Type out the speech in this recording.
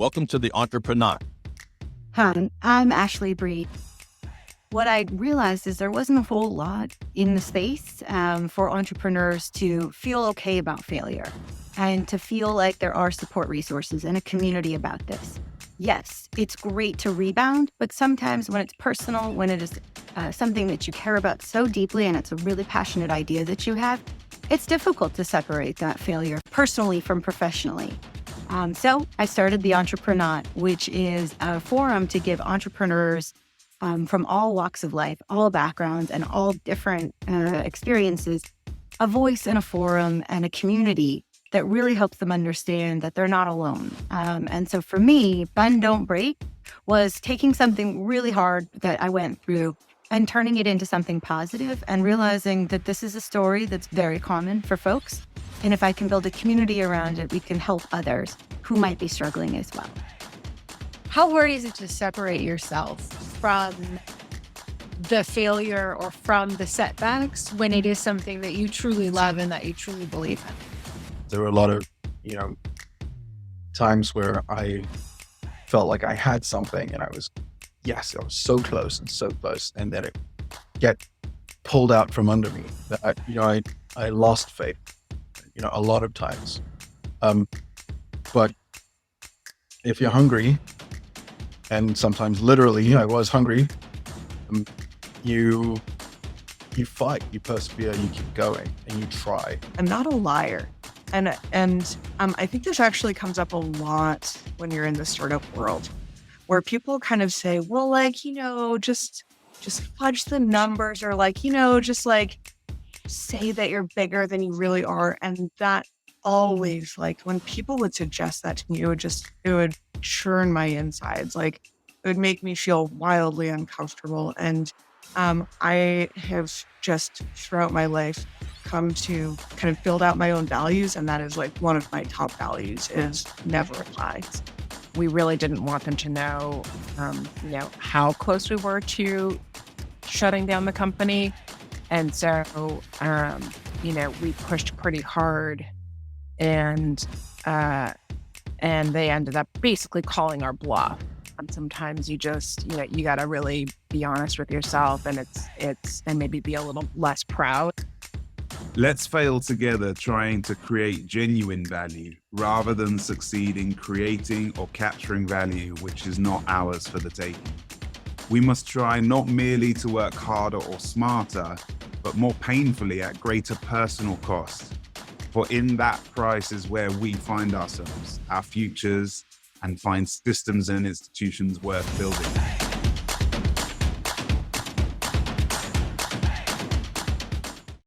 Welcome to the EntrepreNot. Hi, I'm Ashley Breed. What I realized is there wasn't a whole lot in the space for entrepreneurs to feel okay about failure and to feel like there are support resources and a community about this. Yes, it's great to rebound, but sometimes when it's personal, when it is something that you care about so deeply and it's a really passionate idea that you have, it's difficult to separate that failure personally from professionally. So I started the EntrepreNot, which is a forum to give entrepreneurs from all walks of life, all backgrounds, and all different experiences, a voice and a forum and a community that really helps them understand that they're not alone. And so for me, Bend Don't Break was taking something really hard that I went through and turning it into something positive and realizing that this is a story that's very common for folks. And if I can build a community around it, we can help others who might be struggling as well. How hard is it to separate yourself from the failure or from the setbacks when it is something that you truly love and that you truly believe in? There were a lot of, times where I felt like I had something and I was so close, and then it get pulled out from under me. That I lost faith, a lot of times. But if you're hungry, and sometimes literally I was hungry, you fight, you persevere, you keep going, and you try. I'm not a liar. And I think this actually comes up a lot when you're in the startup world, where people kind of say, well, just fudge the numbers, or just say that you're bigger than you really are. And that always, when people would suggest that to me, it would churn my insides. It would make me feel wildly uncomfortable. And I have just throughout my life come to kind of build out my own values. And that is one of my top values is never lies. We really didn't want them to know, how close we were to shutting down the company. And so, we pushed pretty hard, and they ended up basically calling our bluff. And sometimes you just, you got to really be honest with yourself, and and maybe be a little less proud. Let's fail together trying to create genuine value rather than succeed in creating or capturing value which is not ours for the taking. We must try not merely to work harder or smarter, but more painfully at greater personal cost. For in that price is where we find ourselves, our futures, and find systems and institutions worth building.